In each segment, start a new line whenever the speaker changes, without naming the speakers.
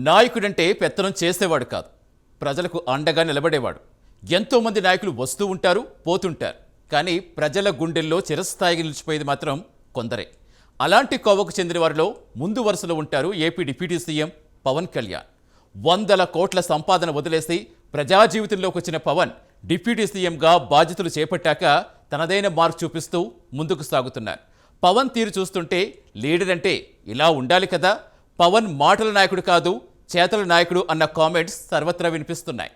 నాయకుడంటే పెత్తనం చేసేవాడు కాదు, ప్రజలకు అండగా నిలబడేవాడు. ఎంతోమంది నాయకులు వస్తూ ఉంటారు, పోతుంటారు. కానీ ప్రజల గుండెల్లో చిరస్థాయిగా నిలిచిపోయేది మాత్రం కొందరే. అలాంటి కోవకు చెందిన వారిలో ముందు వరుసలో ఉంటారు AP deputy CM Pawan Kalyan. వందల కోట్ల సంపాదన వదిలేసి ప్రజా జీవితంలోకి వచ్చిన పవన్ డిప్యూటీ సీఎంగా బాధ్యతలు చేపట్టాక తనదైన మార్క్ చూపిస్తూ ముందుకు సాగుతున్నారు. పవన్ తీరు చూస్తుంటే లీడర్ అంటే ఇలా ఉండాలి కదా, పవన్ మాటల నాయకుడు కాదు చేతల నాయకుడు అన్న కామెంట్స్ సర్వత్రా వినిపిస్తున్నాయి.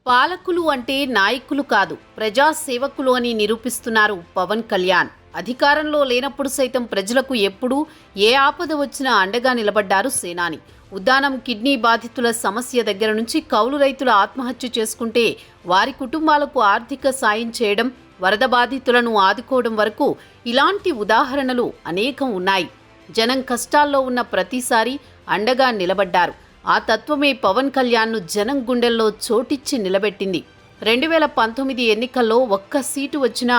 పాలకులు అంటే నాయకులు కాదు, ప్రజాసేవకులు అని నిరూపిస్తున్నారు పవన్ కళ్యాణ్. అధికారంలో లేనప్పుడు సైతం ప్రజలకు ఎప్పుడూ ఏ ఆపద వచ్చినా అండగా నిలబడ్డారు సేనాని. ఉద్దానం కిడ్నీ బాధితుల సమస్య దగ్గర నుంచి కౌలు రైతుల ఆత్మహత్య చేసుకుంటే వారి కుటుంబాలకు ఆర్థిక సాయం చేయడం, వరద బాధితులను ఆదుకోవడం వరకు ఇలాంటి ఉదాహరణలు అనేకం ఉన్నాయి. జనం కష్టాల్లో ఉన్న ప్రతిసారి అండగా నిలబడ్డారు. ఆ తత్వమే పవన్ కళ్యాణ్ను జనం గుండెల్లో చోటిచ్చి నిలబెట్టింది. 2019 ఎన్నికల్లో ఒక్క సీటు వచ్చినా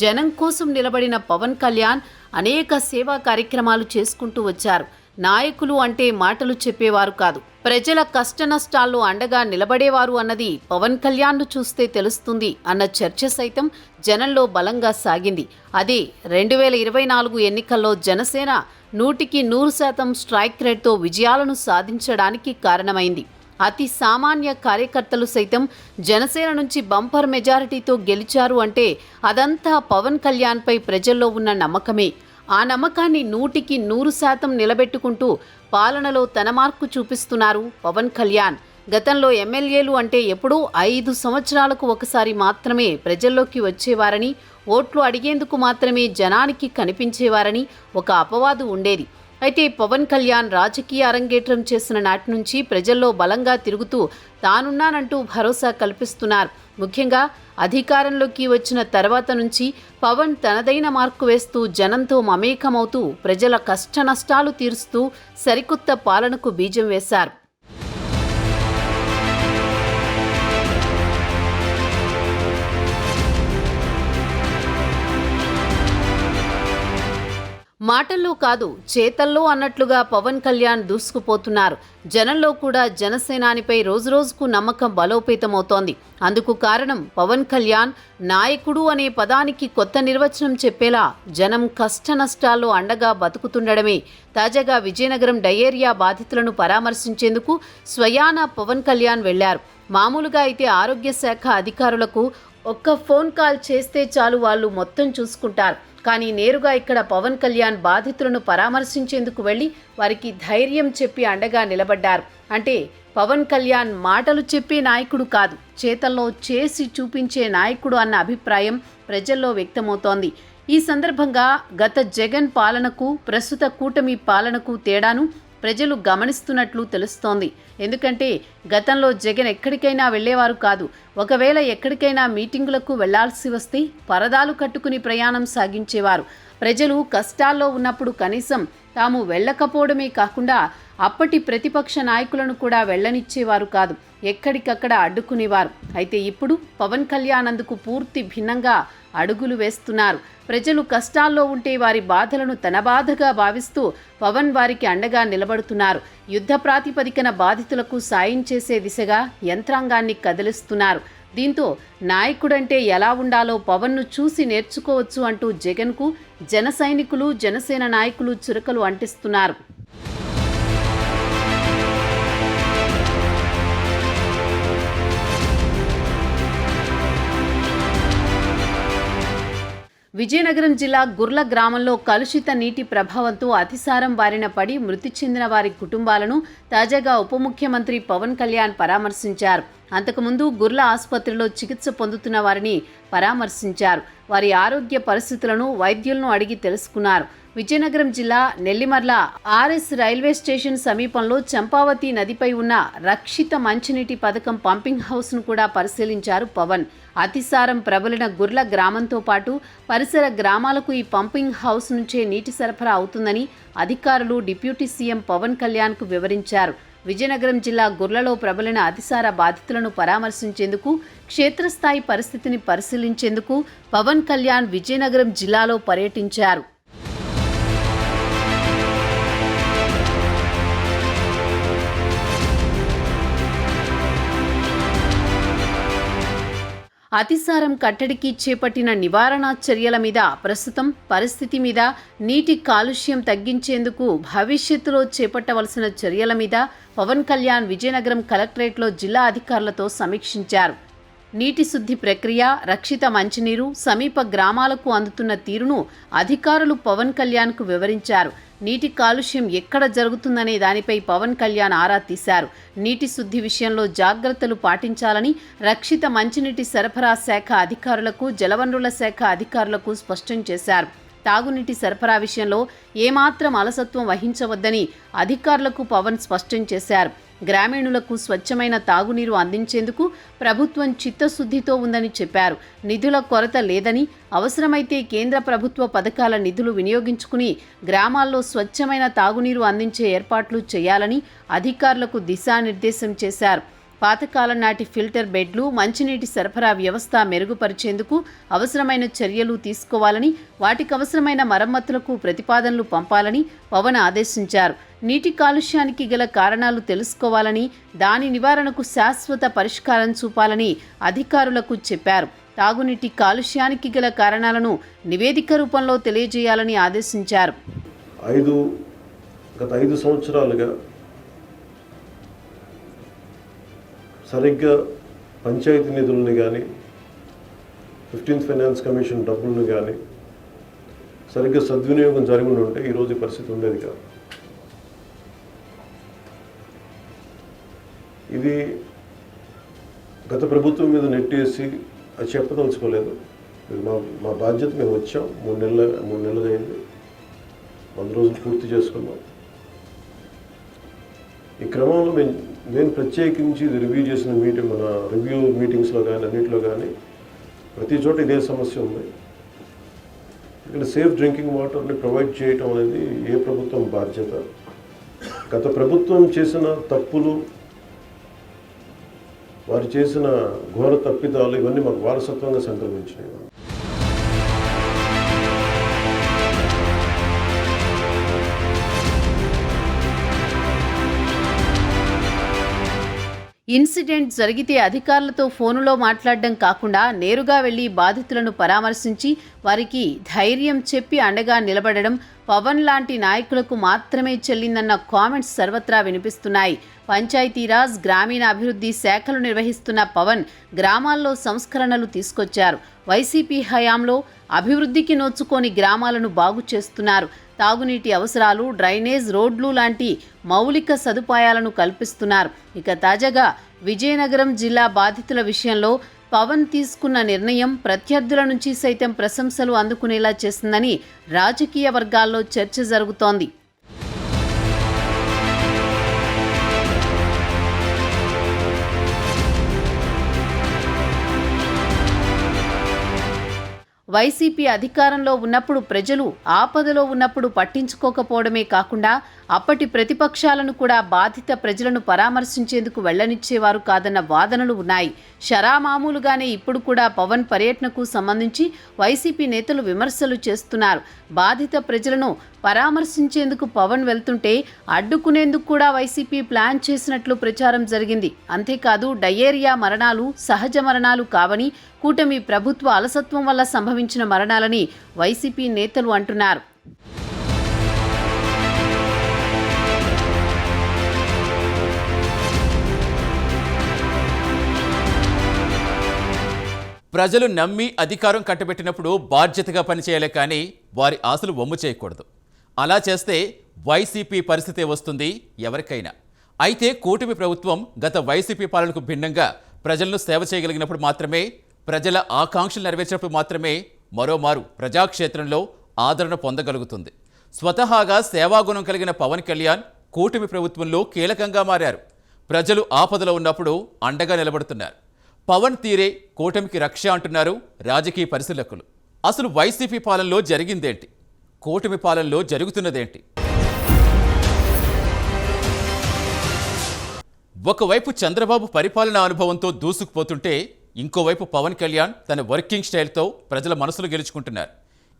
జనం కోసం నిలబడిన పవన్ కళ్యాణ్ అనేక సేవా కార్యక్రమాలు చేసుకుంటూ వచ్చారు. నాయకులు అంటే మాటలు చెప్పేవారు కాదు, ప్రజల కష్టనష్టాల్లో అండగా నిలబడేవారు అన్నది పవన్ కళ్యాణ్ను చూస్తే తెలుస్తుంది అన్న చర్చ సైతం జనంలో బలంగా సాగింది. అదే 2024 ఎన్నికల్లో జనసేన 100% స్ట్రైక్ రేట్తో విజయాలను సాధించడానికి కారణమైంది. అతి సామాన్య కార్యకర్తలు సైతం జనసేన నుంచి బంపర్ మెజారిటీతో గెలిచారు అంటే అదంతా పవన్ కళ్యాణ్పై ప్రజల్లో ఉన్న నమ్మకమే. ఆ నమ్మకాన్ని 100% నిలబెట్టుకుంటూ పాలనలో తన మార్కు చూపిస్తున్నారు పవన్ కళ్యాణ్. గతంలో ఎమ్మెల్యేలు అంటే ఎప్పుడూ 5 సంవత్సరాలకు ఒకసారి మాత్రమే ప్రజల్లోకి వచ్చేవారని, ఓట్లు అడిగేందుకు మాత్రమే జనానికి కనిపించేవారని ఒక అపవాదు ఉండేది. అయితే పవన్ కళ్యాణ్ రాజకీయ అరంగేట్రం చేసిన నాటి నుంచి ప్రజల్లో బలంగా తిరుగుతూ తానున్నానంటూ భరోసా కల్పిస్తున్నారు. ముఖ్యంగా అధికారంలోకి వచ్చిన తర్వాత నుంచి పవన్ తనదైన మార్కు వేస్తూ జనంతో మమేకమవుతూ ప్రజల కష్టనష్టాలు తీరుస్తూ సరికొత్త పాలనకు బీజం వేశారు. మాటల్లో కాదు చేతల్లో అన్నట్లుగా పవన్ కళ్యాణ్ దూసుకుపోతున్నారు. జనంలో కూడా జనసేనానిపై రోజురోజుకు నమ్మకం బలోపేతమవుతోంది. అందుకు కారణం పవన్ కళ్యాణ్ నాయకుడు అనే పదానికి కొత్త నిర్వచనం చెప్పేలా జనం కష్టనష్టాల్లో అండగా బతుకుతుండడమే. తాజాగా విజయనగరం డయేరియా బాధితులను పరామర్శించేందుకు స్వయాన పవన్ కళ్యాణ్ వెళ్లారు. మామూలుగా అయితే ఆరోగ్య శాఖ అధికారులకు ఒక్క ఫోన్ కాల్ చేస్తే చాలు, వాళ్ళు మొత్తం చూసుకుంటారు. కానీ నేరుగా ఇక్కడ పవన్ కళ్యాణ్ బాధితులను పరామర్శించేందుకు వెళ్లి వారికి ధైర్యం చెప్పి అండగా నిలబడ్డారు. అంటే పవన్ కళ్యాణ్ మాటలు చెప్పే నాయకుడు కాదు, చేతల్లో చేసి చూపించే నాయకుడు అన్న అభిప్రాయం ప్రజల్లో వ్యక్తమవుతోంది. ఈ సందర్భంగా గత జగన్ పాలనకు ప్రస్తుత కూటమి పాలనకు తేడాను ప్రజలు గమనిస్తున్నట్లు తెలుస్తోంది. ఎందుకంటే గతంలో జగన్ ఎక్కడికైనా వెళ్లేవారు కాదు. ఒకవేళ ఎక్కడికైనా మీటింగులకు వెళ్లాల్సి వస్తే పరదాలు కట్టుకుని ప్రయాణం సాగించేవారు. ప్రజలు కష్టాల్లో ఉన్నప్పుడు కనీసం తాము వెళ్ళకపోవడమే కాకుండా అప్పటి ప్రతిపక్ష నాయకులను కూడా వెళ్లనిచ్చేవారు కాదు, ఎక్కడికక్కడ అడ్డుకునేవారు. అయితే ఇప్పుడు పవన్ కళ్యాణ్ అందుకు పూర్తి భిన్నంగా అడుగులు వేస్తున్నారు. ప్రజలు కష్టాల్లో ఉంటే వారి బాధలను తన బాధగా భావిస్తూ పవన్ వారికి అండగా నిలబడుతున్నారు. యుద్ధ ప్రాతిపదికన బాధితులకు సాయం చేసే దిశగా యంత్రాంగాన్ని కదిలిస్తున్నారు. దీంతో నాయకుడంటే ఎలా ఉండాలో పవన్ను చూసి నేర్చుకోవచ్చు అంటూ జగన్కు జన సైనికులు, జనసేన నాయకులు చురకలు అంటిస్తున్నారు. విజయనగరం జిల్లా గుర్ల గ్రామంలో కలుషిత నీటి ప్రభావంతో అతిసారం బారిన పడి మృతి చెందిన వారి కుటుంబాలను తాజాగా ఉప ముఖ్యమంత్రి పవన్ కళ్యాణ్ పరామర్శించారు. అంతకుముందు గుర్ల ఆసుపత్రిలో చికిత్స పొందుతున్న వారిని పరామర్శించారు. వారి ఆరోగ్య పరిస్థితులను వైద్యులను అడిగి తెలుసుకున్నారు. విజయనగరం జిల్లా నెల్లిమర్ల ఆర్ఎస్ రైల్వే స్టేషన్ సమీపంలో చంపావతి నదిపై ఉన్న రక్షిత మంచినీటి పథకం పంపింగ్ హౌస్ను కూడా పరిశీలించారు పవన్. అతిసారం ప్రబలిన గుర్ల గ్రామంతో పాటు పరిసర గ్రామాలకు ఈ పంపింగ్ హౌస్ నుంచే నీటి సరఫరా అవుతుందని అధికారులు డిప్యూటీ సీఎం పవన్ కళ్యాణ్కు వివరించారు. విజయనగరం జిల్లా గుర్లలో ప్రబలిన అతిసార బాధితులను పరామర్శించేందుకు, క్షేత్రస్థాయి పరిస్థితిని పరిశీలించేందుకు పవన్ కళ్యాణ్ విజయనగరం జిల్లాలో పర్యటించారు. అతిసారం కట్టడికి చేపట్టిన నివారణా చర్యల మీద, ప్రస్తుతం పరిస్థితి మీద, నీటి కాలుష్యం తగ్గించేందుకు భవిష్యత్తులో చేపట్టవలసిన చర్యల మీద పవన్ కళ్యాణ్ విజయనగరం కలెక్టరేట్లో జిల్లా అధికారులతో సమీక్షించారు. నీటి శుద్ధి ప్రక్రియ, రక్షిత మంచినీరు సమీప గ్రామాలకు అందుతున్న తీరును అధికారులు పవన్ కళ్యాణ్కు వివరించారు. నీటి కాలుష్యం ఎక్కడ జరుగుతుందనే దానిపై పవన్ కళ్యాణ్ ఆరా తీశారు. నీటి శుద్ధి విషయంలో జాగ్రత్తలు పాటించాలని రక్షిత మంచినీటి సరఫరా శాఖ అధికారులకు, జలవనరుల శాఖ అధికారులకు స్పష్టం చేశారు. తాగునీటి సరఫరా విషయంలో ఏమాత్రం అలసత్వం వహించవద్దని అధికారులకు పవన్ స్పష్టం చేశారు. గ్రామీణులకు స్వచ్ఛమైన తాగునీరు అందించేందుకు ప్రభుత్వం చిత్తశుద్ధితో ఉందని చెప్పారు. నిధుల కొరత లేదని, అవసరమైతే కేంద్ర ప్రభుత్వ పథకాల నిధులు వినియోగించుకుని గ్రామాల్లో స్వచ్ఛమైన తాగునీరు అందించే ఏర్పాట్లు చేయాలని అధికారులకు దిశానిర్దేశం చేశారు. పాతకాలం నాటి ఫిల్టర్ బెడ్లు, మంచినీటి సరఫరా వ్యవస్థ మెరుగుపరిచేందుకు అవసరమైన చర్యలు తీసుకోవాలని, వాటికి అవసరమైన మరమ్మతులకు ప్రతిపాదనలు పంపాలని పవన్ ఆదేశించారు. నీటి కాలుష్యానికి గల కారణాలు తెలుసుకోవాలని, దాని నివారణకు శాశ్వత పరిష్కారం చూపాలని అధికారులకు చెప్పారు. తాగునీటి కాలుష్యానికి గల కారణాలను నివేదిక రూపంలో తెలియజేయాలని ఆదేశించారు.
గత 5 సంవత్సరాలుగా సరిగ్గా పంచాయతీ నిధులను కానీ, 15th ఫైనాన్స్ కమిషన్ డబ్బులను కానీ సరిగ్గా సద్వినియోగం జరిగి ఉంటే ఈరోజు ఈ పరిస్థితి ఉండేది కాదు. ఇది గత ప్రభుత్వం మీద నెట్టేసి అది చెప్పదలుచుకోలేదు. మా బాధ్యత మేము వచ్చాం. 3 నెలలు అయింది. 100 రోజులు పూర్తి చేసుకున్నాం. ఈ క్రమంలో నేను ప్రత్యేకించి ఇది రివ్యూ చేసిన మన రివ్యూ మీటింగ్స్లో కానీ అన్నింటిలో కానీ ప్రతి చోట ఇదే సమస్య ఉంది. ఇక్కడ సేఫ్ డ్రింకింగ్ వాటర్ని ప్రొవైడ్ చేయటం అనేది ఏ ప్రభుత్వం బాధ్యత. గత ప్రభుత్వం చేసిన తప్పులు, వారు చేసిన ఘోర తప్పిదాలు ఇవన్నీ మాకు వారసత్వంగా సంక్రమించినాయి.
ఇన్సిడెంట్ జరిగితే అధికారులతో ఫోనులో మాట్లాడడం కాకుండా నేరుగా వెళ్లి బాధితులను పరామర్శించి వారికి ధైర్యం చెప్పి అండగా నిలబడడం పవన్ లాంటి నాయకులకు మాత్రమే చెల్లిందన్న కామెంట్స్ సర్వత్రా వినిపిస్తున్నాయి. పంచాయతీరాజ్, గ్రామీణ అభివృద్ధి శాఖలు నిర్వహిస్తున్న పవన్ గ్రామాల్లో సంస్కరణలు తీసుకొచ్చారు. వైసీపీ హయాంలో అభివృద్ధికి నోచుకొని గ్రామాలను బాగు చేస్తున్నారు. తాగునీటి అవసరాలు, డ్రైనేజ్, రోడ్లు లాంటి మౌలిక సదుపాయాలను కల్పిస్తున్నారు. ఇక తాజాగా విజయనగరం జిల్లా బాధితుల విషయంలో పవన్ తీసుకున్న నిర్ణయం ప్రత్యర్థుల నుంచి సైతం ప్రశంసలు అందుకునేలా చేసిందని రాజకీయ వర్గాల్లో చర్చ జరుగుతోంది. వైసీపీ అధికారంలో ఉన్నప్పుడు ప్రజలు ఆపదలో ఉన్నప్పుడు పట్టించుకోకపోవడమే కాకుండా అప్పటి ప్రతిపక్షాలను కూడా బాధిత ప్రజలను పరామర్శించేందుకు వెళ్లనిచ్చేవారు కాదన్న వాదనలు ఉన్నాయి. షరామామూలుగానే ఇప్పుడు కూడా పవన్ పర్యటనకు సంబంధించి వైసీపీ నేతలు విమర్శలు చేస్తున్నారు. బాధిత ప్రజలను పరామర్శించేందుకు పవన్ వెళ్తుంటే అడ్డుకునేందుకు కూడా వైసీపీ ప్లాన్ చేసినట్లు ప్రచారం జరిగింది. అంతేకాదు డయేరియా మరణాలు సహజ మరణాలు కావని, కూటమి ప్రభుత్వ అలసత్వం వల్ల సంభవించిన మరణాలని వైసీపీ నేతలు అంటున్నారు.
ప్రజలు నమ్మి అధికారం కట్టబెట్టినప్పుడు బాధ్యతగా పనిచేయాలి, కానీ వారి ఆశలు వమ్ము చేయకూడదు. అలా చేస్తే వైసీపీ పరిస్థితే వస్తుంది ఎవరికైనా. అయితే కూటమి ప్రభుత్వం గత వైసీపీ పాలనకు భిన్నంగా ప్రజలను సేవ చేయగలిగినప్పుడు మాత్రమే, ప్రజల ఆకాంక్షలు నెరవేర్చినప్పుడు మాత్రమే మరోమారు ప్రజాక్షేత్రంలో ఆదరణ పొందగలుగుతుంది. స్వతహాగా సేవాగుణం కలిగిన పవన్ కళ్యాణ్ కూటమి ప్రభుత్వంలో కీలకంగా మారారు. ప్రజలు ఆపదలో ఉన్నప్పుడు అండగా నిలబడుతున్నారు. పవన్ తీరే కూటమికి రక్ష అంటున్నారు రాజకీయ పరిశీలకులు. అసలు వైసీపీ పాలనలో జరిగిందేంటి? కూటమి పాలనలో జరుగుతున్నదేంటి? ఒకవైపు చంద్రబాబు పరిపాలనా అనుభవంతో దూసుకుపోతుంటే ఇంకోవైపు పవన్ కళ్యాణ్ తన వర్కింగ్ స్టైల్తో ప్రజల మనసులు గెలుచుకుంటున్నారు.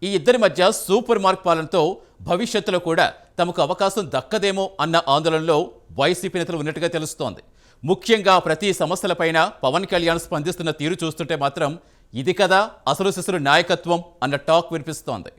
ఈ ఇద్దరి మధ్య సూపర్ మార్క్ పాలనతో భవిష్యత్తులో కూడా తమకు అవకాశం దక్కదేమో అన్న ఆందోళనలో వైసీపీ నేతలు ఉన్నట్టుగా తెలుస్తోంది. ముఖ్యంగా ప్రతి సమస్యలపైన పవన్ కళ్యాణ్ స్పందిస్తున్న తీరు చూస్తుంటే మాత్రం ఇది కదా అసలు సిసలు నాయకత్వం అన్న టాక్ వినిపిస్తోంది.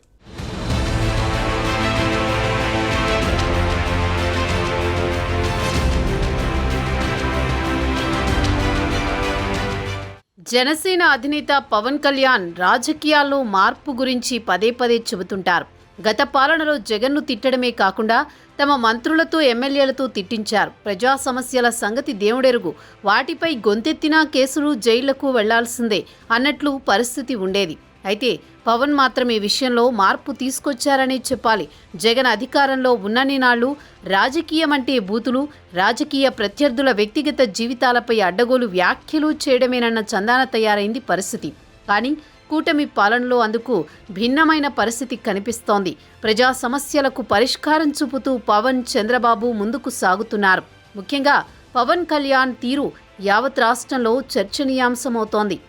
జనసేన అధినేత పవన్ కళ్యాణ్ రాజకీయాల్లో మార్పు గురించి పదే పదే చెబుతుంటారు. గత పాలనలో జగన్ను తిట్టడమే కాకుండా తమ మంత్రులతో ఎమ్మెల్యేలతో తిట్టించారు. ప్రజా సమస్యల సంగతి దేవుడెరుగు, వాటిపై గొంతెత్తినా కేసులు జైళ్లకు వెళ్లాల్సిందే అన్నట్లు పరిస్థితి ఉండేది. అయితే పవన్ మాత్రం ఈ విషయంలో మార్పు తీసుకొచ్చారనే చెప్పాలి. జగన్ అధికారంలో ఉన్నన్ని నాళ్లు రాజకీయం అంటే బూతులు, రాజకీయ ప్రత్యర్థుల వ్యక్తిగత జీవితాలపై అడ్డగోలు వ్యాఖ్యలు చేయడమేనన్న చందాన తయారైంది పరిస్థితి. కానీ కూటమి పాలనలో అందుకు భిన్నమైన పరిస్థితి కనిపిస్తోంది. ప్రజా సమస్యలకు పరిష్కారం చూపుతూ పవన్, చంద్రబాబు ముందుకు సాగుతున్నారు. ముఖ్యంగా పవన్ కళ్యాణ్ తీరు యావత్ రాష్ట్రంలో చర్చనీయాంశమవుతోంది.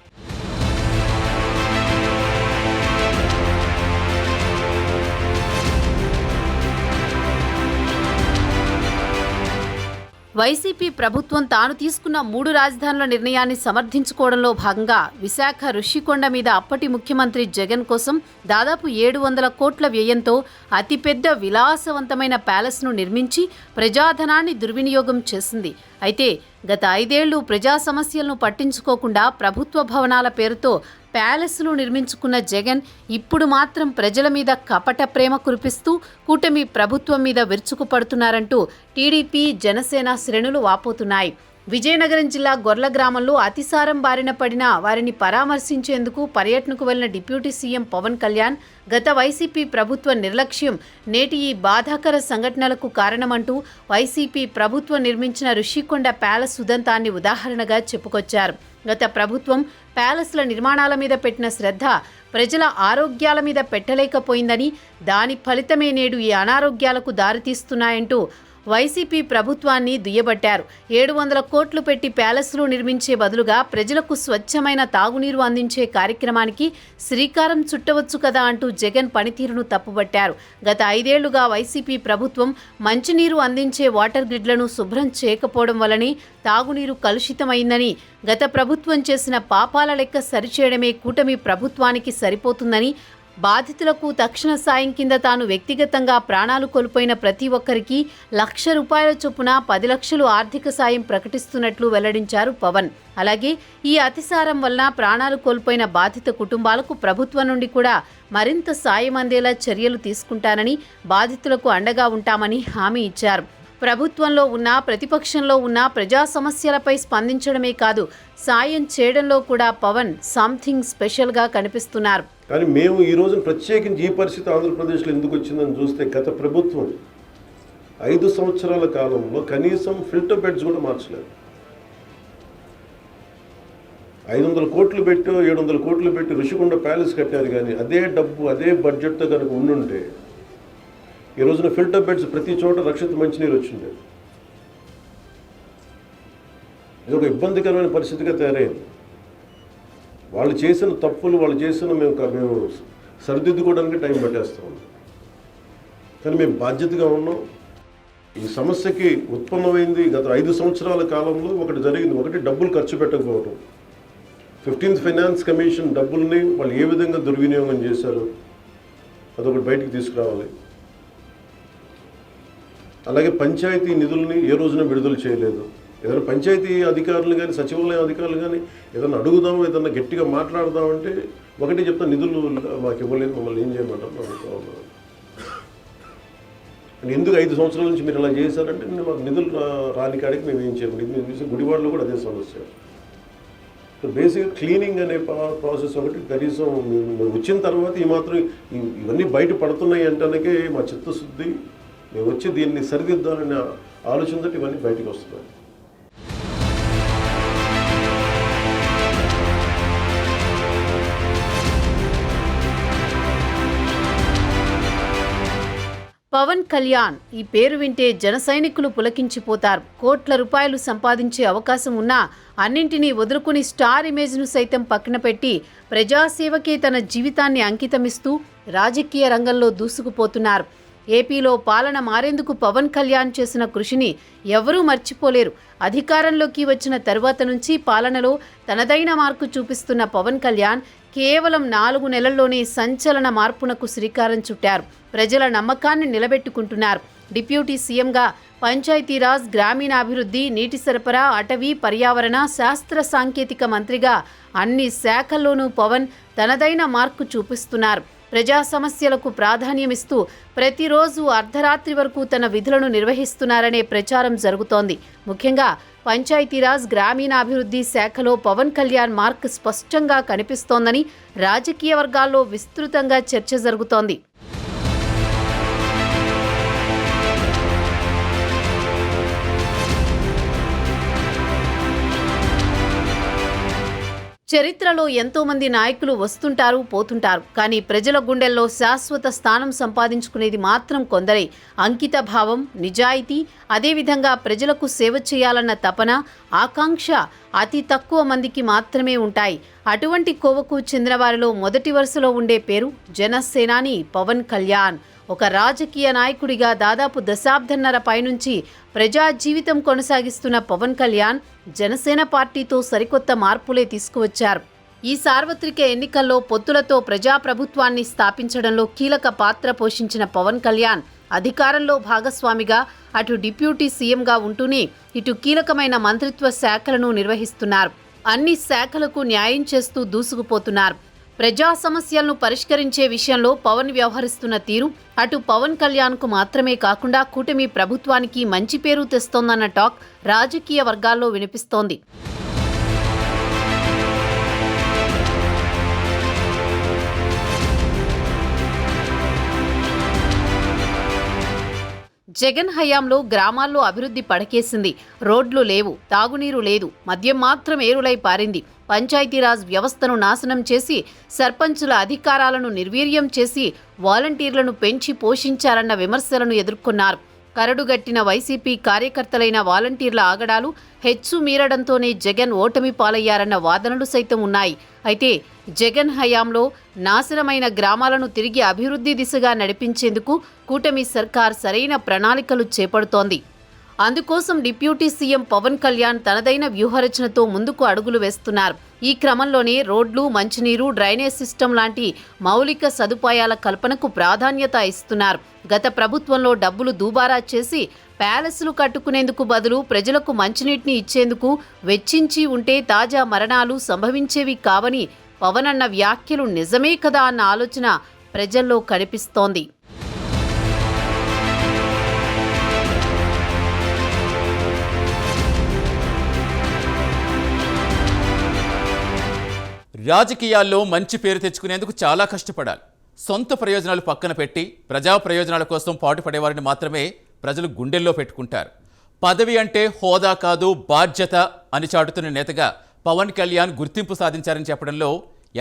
వైసీపీ ప్రభుత్వం తాను తీసుకున్న 3 రాజధానుల నిర్ణయాన్ని సమర్థించుకోవడంలో భాగంగా విశాఖ ఋషికొండ మీద అప్పటి ముఖ్యమంత్రి జగన్ కోసం దాదాపు 700 కోట్ల వ్యయంతో అతిపెద్ద విలాసవంతమైన ప్యాలెస్ను నిర్మించి ప్రజాధనాన్ని దుర్వినియోగం చేసింది. అయితే గత 5 ఏళ్లు ప్రజా సమస్యలను పట్టించుకోకుండా ప్రభుత్వ భవనాల పేరుతో ప్యాలెస్లు నిర్మించుకున్న జగన్ ఇప్పుడు మాత్రం ప్రజల మీద కపట ప్రేమ కురిపిస్తూ కూటమి ప్రభుత్వం మీద విరుచుకుపడుతున్నారంటూ టీడీపీ, జనసేన శ్రేణులు వాపోతున్నాయి. విజయనగరం జిల్లా గొర్ల గ్రామంలో అతిసారం బారిన పడిన వారిని పరామర్శించేందుకు పర్యటనకు వెళ్లిన డిప్యూటీ సీఎం పవన్ కళ్యాణ్ గత వైసీపీ ప్రభుత్వ నిర్లక్ష్యం నేటి ఈ బాధాకర సంఘటనలకు కారణమంటూ వైసీపీ ప్రభుత్వం నిర్మించిన ఋషికొండ ప్యాలెస్ ఉదంతాన్ని ఉదాహరణగా చెప్పుకొచ్చారు. గత ప్రభుత్వం ప్యాలెస్ల నిర్మాణాల మీద పెట్టిన శ్రద్ధ ప్రజల ఆరోగ్యాల మీద పెట్టలేకపోయిందని, దాని ఫలితమే నేడు ఈ అనారోగ్యాలకు దారితీస్తున్నాయంటూ వైసీపీ ప్రభుత్వాన్ని దుయ్యబట్టారు. 700 కోట్లు పెట్టి ప్యాలెస్లు నిర్మించే బదులుగా ప్రజలకు స్వచ్ఛమైన తాగునీరు అందించే కార్యక్రమానికి శ్రీకారం చుట్టవచ్చు కదా అంటూ జగన్ పనితీరును తప్పుబట్టారు. గత 5 ఏళ్లుగా వైసీపీ ప్రభుత్వం మంచినీరు అందించే వాటర్ గ్రిడ్లను శుభ్రం చేయకపోవడం వల్లనే తాగునీరు కలుషితమైందని, గత ప్రభుత్వం చేసిన పాపాల లెక్క సరిచేయడమే కూటమి ప్రభుత్వానికి సరిపోతుందని, బాధితులకు తక్షణ సాయం కింద తాను వ్యక్తిగతంగా ప్రాణాలు కోల్పోయిన ప్రతి ఒక్కరికి ₹1,00,000 చొప్పున 10 లక్షలు ఆర్థిక సాయం ప్రకటిస్తున్నట్లు వెల్లడించారు పవన్. అలాగే ఈ అతిసారం వలన ప్రాణాలు కోల్పోయిన బాధిత కుటుంబాలకు ప్రభుత్వం నుండి కూడా మరింత సాయం అందేలా చర్యలు తీసుకుంటానని, బాధితులకు అండగా ఉంటామని హామీ ఇచ్చారు. ప్రభుత్వంలో ఉన్న, ప్రతిపక్షంలో ఉన్న ప్రజా సమస్యలపై స్పందించడమే కాదు, సాయం చేయడంలో కూడా పవన్ సంథింగ్ స్పెషల్గా కనిపిస్తున్నారు.
కానీ మేము ఈ రోజు ప్రత్యేకించి ఈ పరిస్థితి ఆంధ్రప్రదేశ్లో ఎందుకు వచ్చిందని చూస్తే, గత ప్రభుత్వం 5 సంవత్సరాల కాలంలో కనీసం ఫిల్టర్ బెడ్స్ కూడా మార్చలేదు. 500 కోట్లు పెట్టి 700 కోట్లు పెట్టి ఋషికొండ ప్యాలెస్ కట్టారు. కానీ అదే డబ్బు, అదే బడ్జెట్తో కనుక ఉండుంటే ఈ రోజున ఫిల్టర్ బెడ్స్ ప్రతి చోట రక్షిత మంచినీరు వచ్చిండే. ఇది ఒక ఇబ్బందికరమైన పరిస్థితిగా తయారైంది. వాళ్ళు చేసిన తప్పులు, వాళ్ళు చేసిన మేము సరిదిద్దుకోవడానికి టైం పట్టేస్తాం. కానీ మేము బాధ్యతగా ఉన్నాం. ఈ సమస్యకి ఉత్పన్నమైంది గత 5 సంవత్సరాల కాలంలో ఒకటి జరిగింది. ఒకటి, డబ్బులు ఖర్చు పెట్టకపోవడం. 15th ఫైనాన్స్ కమిషన్ డబ్బుల్ని వాళ్ళు ఏ విధంగా దుర్వినియోగం చేశారు అదొకటి బయటికి తీసుకురావాలి. అలాగే పంచాయతీ నిధుల్ని ఏ రోజున విడుదల చేయలేదు. ఏదైనా పంచాయతీ అధికారులు కానీ, సచివాలయం అధికారులు కానీ ఏదైనా అడుగుదాం, ఏదన్నా గట్టిగా మాట్లాడదామంటే ఒకటి చెప్తా, నిధులు మాకు ఇవ్వలేదు, మమ్మల్ని ఏం చేయమంటారు అనుకోవాలి. ఎందుకు 5 సంవత్సరాల నుంచి మీరు ఇలా చేశారంటే, మాకు నిధులు రాని కాడికి మేము ఏం చేయము. గుడివాడలో కూడా అదే సమస్య. బేసిక్గా క్లీనింగ్ అనే ప్రాసెస్ ఒకటి కనీసం వచ్చిన తర్వాత ఈ మాత్రం ఇవన్నీ బయట పడుతున్నాయి అంటానికే మా చిత్తశుద్ధి, మేము వచ్చి దీన్ని సరిదిద్దాలనే ఆలోచనతో ఇవన్నీ బయటకు వస్తున్నాయి.
పవన్ కళ్యాణ్ ఈ పేరు వింటే జన సైనికులు పులకించిపోతారు. కోట్ల రూపాయలు సంపాదించే అవకాశం ఉన్నా అన్నింటినీ వదులుకుని స్టార్ ఇమేజ్ను సైతం పక్కన పెట్టి ప్రజాసేవకే తన జీవితాన్ని అంకితమిస్తూ రాజకీయ రంగంలో దూసుకుపోతున్నారు. ఏపీలో పాలన మారేందుకు పవన్ కళ్యాణ్ చేసిన కృషిని ఎవరూ మర్చిపోలేరు. అధికారంలోకి వచ్చిన తరువాత నుంచి పాలనలో తనదైన మార్కు చూపిస్తున్న పవన్ కళ్యాణ్ కేవలం 4 నెలల్లోనే సంచలన మార్పునకు శ్రీకారం చుట్టారు. ప్రజల నమ్మకాన్ని నిలబెట్టుకుంటున్నారు. డిప్యూటీ సీఎంగా పంచాయతీరాజ్, గ్రామీణాభివృద్ధి, నీటి సరఫరా, అటవీ, పర్యావరణ, శాస్త్ర సాంకేతిక మంత్రిగా అన్ని శాఖల్లోనూ పవన్ తనదైన మార్కు చూపిస్తున్నారు. ప్రజా సమస్యలకు ప్రాధాన్యమిస్తూ ప్రతిరోజు అర్ధరాత్రి వరకు తన విధులను నిర్వహిస్తున్నారనే ప్రచారం జరుగుతోంది. ముఖ్యంగా పంచాయతీరాజ్, గ్రామీణాభివృద్ధి శాఖలో పవన్ కళ్యాణ్ మార్క్ స్పష్టంగా కనిపిస్తోందని రాజకీయ వర్గాల్లో విస్తృతంగా చర్చ జరుగుతోంది. చరిత్రలో ఎంతోమంది నాయకులు వస్తుంటారు, పోతుంటారు. కానీ ప్రజల గుండెల్లో శాశ్వత స్థానం సంపాదించుకునేది మాత్రం కొందరే. అంకిత భావం, నిజాయితీ, అదేవిధంగా ప్రజలకు సేవ చేయాలన్న తపన, ఆకాంక్ష అతి తక్కువ మందికి మాత్రమే ఉంటాయి. అటువంటి కోవకు చెందిన వారిలో మొదటి వరుసలో ఉండే పేరు జనసేనాని పవన్ కళ్యాణ్. ఒక రాజకీయ నాయకుడిగా దాదాపు దశాబ్దన్నర పైనుంచి ప్రజా జీవితం కొనసాగిస్తున్న పవన్ కళ్యాణ్ జనసేన పార్టీతో సరికొత్త మార్పులే తీసుకువచ్చారు. ఈ సార్వత్రిక ఎన్నికల్లో పొత్తులతో ప్రజాప్రభుత్వాన్ని స్థాపించడంలో కీలక పాత్ర పోషించిన పవన్ కళ్యాణ్ అధికారంలో భాగస్వామిగా అటు డిప్యూటీ సీఎంగా ఉంటూనే ఇటు కీలకమైన మంత్రిత్వ శాఖలను నిర్వహిస్తున్నారు. అన్ని శాఖలకు న్యాయం చేస్తూ దూసుకుపోతున్నారు. ప్రజా సమస్యలను పరిష్కరించే విషయంలో పవన్ వ్యవహరిస్తున్న తీరు అటు పవన్ కళ్యాణ్కు మాత్రమే కాకుండా కూటమి ప్రభుత్వానికి మంచి పేరు తెస్తోందన్న టాక్ రాజకీయ వర్గాల్లో వినిపిస్తోంది. జగన్ హయాంలో గ్రామాల్లో అభివృద్ధి పడకేసింది. రోడ్లు లేవు, తాగునీరు లేదు, మద్యం మాత్రం ఏరులై పారింది. పంచాయతీరాజ్ వ్యవస్థను నాశనం చేసి సర్పంచుల అధికారాలను నిర్వీర్యం చేసి వాలంటీర్లను పెంచి పోషించారన్న విమర్శలను ఎదుర్కొన్నారు. కరడుగట్టిన వైసీపీ కార్యకర్తలైన వాలంటీర్ల ఆగడాలు హెచ్చు మీరడంతోనే జగన్ ఓటమి పాలయ్యారన్న వాదనలు సైతం ఉన్నాయి. అయితే జగన్ హయాంలో నాశనమైన గ్రామాలను తిరిగి అభివృద్ధి దిశగా నడిపించేందుకు కూటమి సర్కార్ సరైన ప్రణాళికలు చేపడుతోంది. అందుకోసం డిప్యూటీ సీఎం పవన్ కళ్యాణ్ తనదైన వ్యూహరచనతో ముందుకు అడుగులు వేస్తున్నారు. ఈ క్రమంలోనే రోడ్లు, మంచినీరు, డ్రైనేజ్ సిస్టమ్ లాంటి మౌలిక సదుపాయాల కల్పనకు ప్రాధాన్యత ఇస్తున్నారు. గత ప్రభుత్వంలో డబ్బులు దూబారా చేసి ప్యాలెస్లు కట్టుకునేందుకు బదులు ప్రజలకు మంచినీటిని ఇచ్చేందుకు వెచ్చించి ఉంటే తాజా మరణాలు సంభవించేవి కావని పవన్ అన్న వ్యాఖ్యలు నిజమే కదా అన్న ఆలోచన ప్రజల్లో కనిపిస్తోంది.
రాజకీయాల్లో మంచి పేరు తెచ్చుకునేందుకు చాలా కష్టపడాలి. సొంత ప్రయోజనాలు పక్కన పెట్టి ప్రజా ప్రయోజనాల కోసం పాటుపడేవారిని మాత్రమే ప్రజలు గుండెల్లో పెట్టుకుంటారు. పదవి అంటే హోదా కాదు, బాధ్యత అని చాటుతున్న నేతగా పవన్ కళ్యాణ్ గుర్తింపు సాధించారని చెప్పడంలో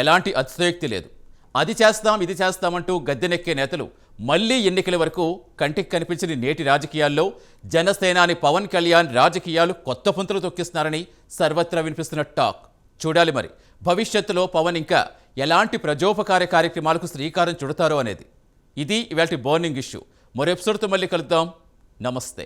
ఎలాంటి అతిశయోక్తి లేదు. అది చేస్తాం, ఇది చేస్తామంటూ గద్దెనెక్కే నేతలు మళ్లీ ఎన్నికల వరకు కంటికి కనిపించిన నేటి రాజకీయాల్లో జనసేనాని పవన్ కళ్యాణ్ రాజకీయాలు కొత్త పుంతలు తొక్కిస్తున్నారని సర్వత్రా వినిపిస్తున్న టాక్. చూడాలి మరి భవిష్యత్తులో పవన్ ఇంకా ఎలాంటి ప్రజోపకార కార్యక్రమాలకు శ్రీకారం చుడతారో అనేది. ఇది ఇవాల్టి బర్నింగ్ ఇష్యూ. మరో ఎపిసోడ్తో మళ్ళీ కలుద్దాం. నమస్తే.